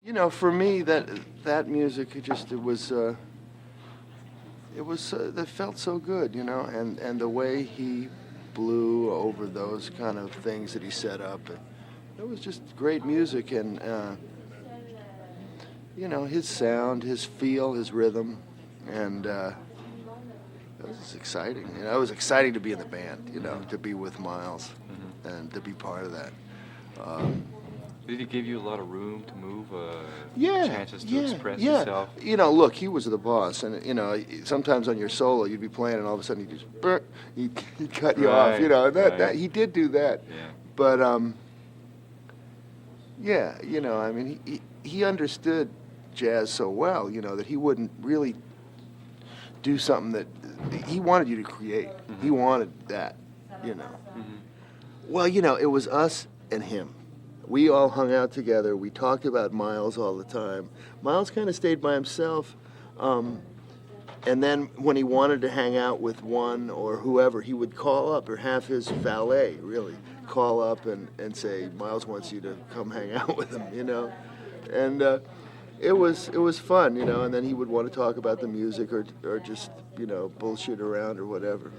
You know, for me, that music, that felt so good, you know, and the way he blew over those kind of things that he set up, it was just great music, and you know, his sound, his feel, his rhythm, and it was exciting. You know, it was exciting to be in the band, you know, to be with Miles, and to be part of that. Um, Did he give you a lot of room to move, Yeah, chances to yeah, express yeah. yourself? You know, look, he was the boss, and you know, sometimes on your solo, you'd be playing, and all of a sudden he'd cut you off. You know, that he did do that. Yeah. But yeah, you know, I mean, he understood jazz so well, you know, that he wouldn't really do something that he wanted you to create. He wanted that, you know. Well, you know, it was us and him. We all hung out together. We talked about Miles all the time. Miles kind of stayed by himself. And then when he wanted to hang out with one or whoever, he would call up, or have his valet, really, call up and say, Miles wants you to come hang out with him, you know. And it was fun, you know, and then he would want to talk about the music or just, you know, bullshit around or whatever.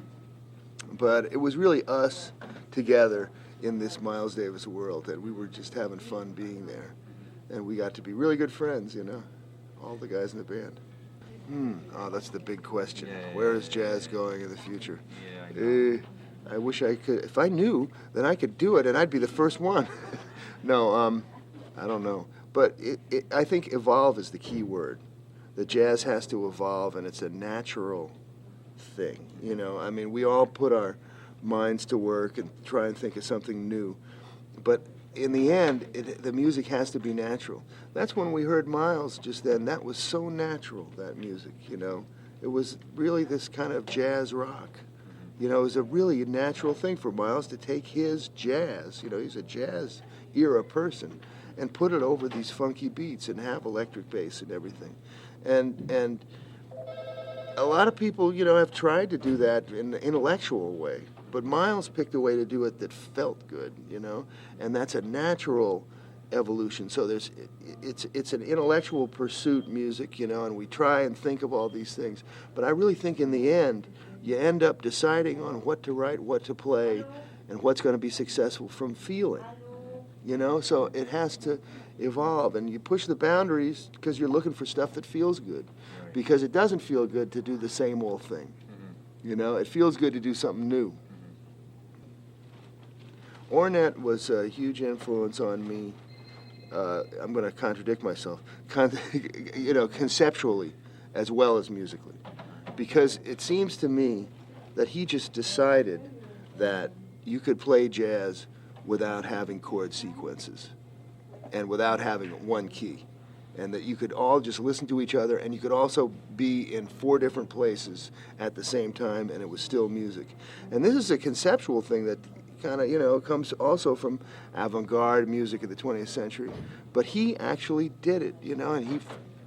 But it was really us together in this Miles Davis world, and we were just having fun being there. And we got to be really good friends, you know, all the guys in the band. Oh, that's the big question. Yeah, Where is jazz going in the future? Yeah, I know. I wish I could. If I knew, then I could do it, and I'd be the first one. No, I don't know. But I think evolve is the key word. The jazz has to evolve, and it's a natural thing, you know. I mean, we all put our minds to work and try and think of something new. But in the end, the music has to be natural. That's when we heard Miles just then. That was so natural, that music, you know. It was really this kind of jazz rock. You know, it was a really natural thing for Miles to take his jazz, you know, he's a jazz era person, and put it over these funky beats and have electric bass and everything. And a lot of people, you know, have tried to do that in an intellectual way. But Miles picked a way to do it that felt good, you know, and that's a natural evolution. So it's an intellectual pursuit, music, you know, and we try and think of all these things. But I really think in the end, you end up deciding on what to write, what to play, and what's going to be successful from feeling, you know. So it has to evolve, and you push the boundaries because you're looking for stuff that feels good, because it doesn't feel good to do the same old thing, you know. It feels good to do something new. Ornette was a huge influence on me. I'm going to contradict myself, you know, conceptually as well as musically, because it seems to me that he just decided that you could play jazz without having chord sequences and without having one key, and that you could all just listen to each other, and you could also be in 4 different places at the same time, and it was still music. And this is a conceptual thing that kind of, you know, comes also from avant-garde music of the 20th century. But he actually did it, you know, and he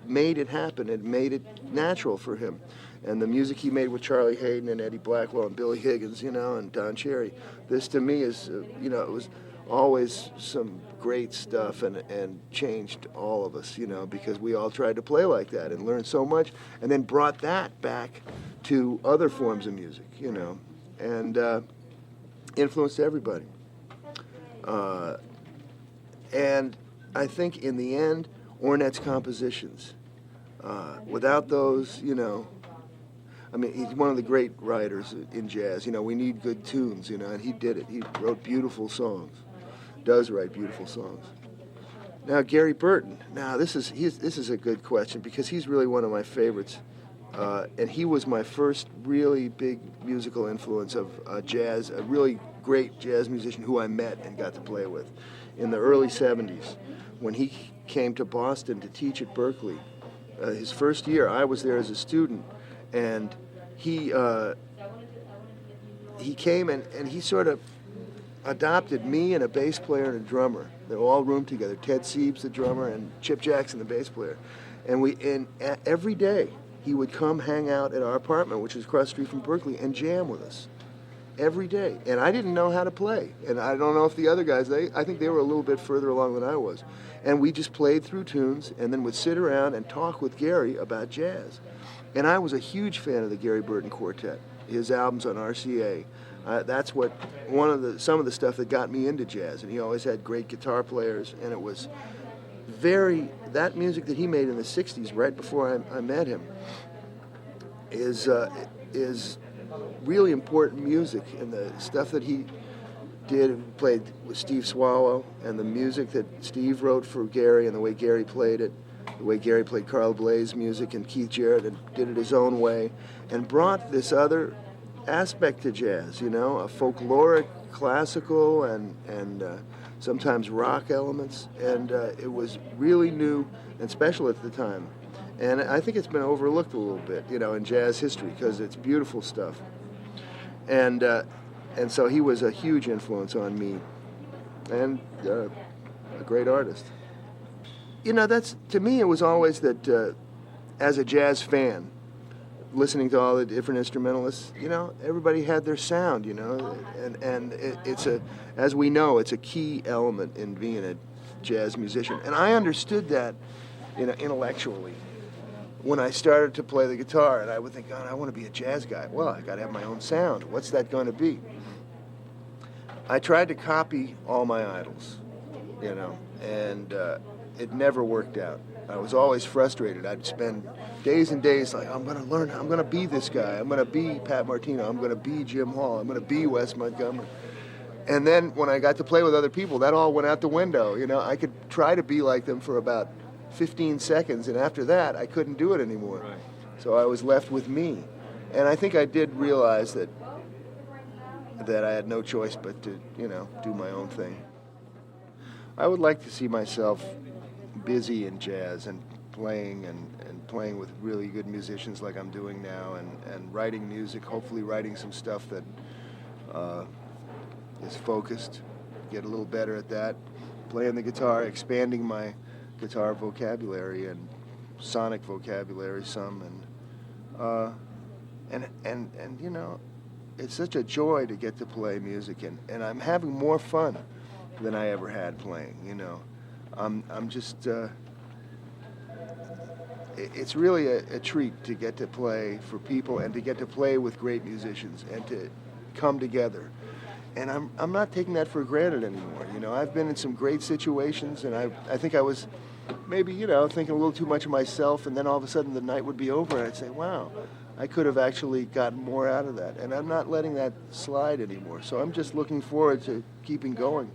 made it happen and made it natural for him. And the music he made with Charlie Hayden and Eddie Blackwell and Billy Higgins, you know, and Don Cherry, this to me is, you know, it was always some great stuff, and changed all of us, you know, because we all tried to play like that and learned so much, and then brought that back to other forms of music, you know, and influenced everybody. And I think in the end, Ornette's compositions, without those, you know, I mean, he's one of the great writers in jazz. You know, we need good tunes, you know, and he did it. He wrote beautiful songs, does write beautiful songs. Now, Gary Burton. Now, this is a good question, because he's really one of my favorites. And he was my first really big musical influence of jazz, a really great jazz musician who I met and got to play with in the early 70s when he came to Boston to teach at Berkeley. His first year, I was there as a student, and he came and he sort of adopted me and a bass player and a drummer. They all roomed together. Ted Siebes, the drummer, and Chip Jackson, the bass player. And every day he would come hang out at our apartment, which was across the street from Berkeley, and jam with us. every day, and I didn't know how to play. And I don't know if the other guys, I think they were a little bit further along than I was. And we just played through tunes and then would sit around and talk with Gary about jazz. And I was a huge fan of the Gary Burton Quartet, his albums on RCA. That's what some of the stuff that got me into jazz. And he always had great guitar players, and it was that music that he made in the 60s, right before I met him, is really important music. And the stuff that he played with Steve Swallow, and the music that Steve wrote for Gary, and the way Gary played it, the way Gary played Carl Bley's music and Keith Jarrett, and did it his own way, and brought this other aspect to jazz, a folkloric, classical, and sometimes rock elements, and it was really new and special at the time. And I think it's been overlooked a little bit, in jazz history, because it's beautiful stuff. And so he was a huge influence on me, and a great artist. To me, it was always that as a jazz fan, listening to all the different instrumentalists, everybody had their sound, and as we know, it's a key element in being a jazz musician. And I understood that, intellectually. When I started to play the guitar, and I would think, God, I want to be a jazz guy. Well, I got to have my own sound. What's that going to be? I tried to copy all my idols, and it never worked out. I was always frustrated. I'd spend days and days like, I'm going to learn, I'm going to be this guy. I'm going to be Pat Martino. I'm going to be Jim Hall. I'm going to be Wes Montgomery. And then when I got to play with other people, that all went out the window. I could try to be like them for about 15 seconds, and after that, I couldn't do it anymore. Right. So I was left with me. And I think I did realize that I had no choice but to, do my own thing. I would like to see myself busy in jazz and playing playing with really good musicians like I'm doing now, and writing music, hopefully writing some stuff that is focused, get a little better at that, playing the guitar, expanding my guitar vocabulary and sonic vocabulary some, and it's such a joy to get to play music, and I'm having more fun than I ever had playing. I'm just it's really a treat to get to play for people and to get to play with great musicians and to come together. And I'm not taking that for granted anymore. I've been in some great situations, and I think I was maybe, thinking a little too much of myself, and then all of a sudden the night would be over, and I'd say, wow, I could have actually gotten more out of that. And I'm not letting that slide anymore. So I'm just looking forward to keeping going.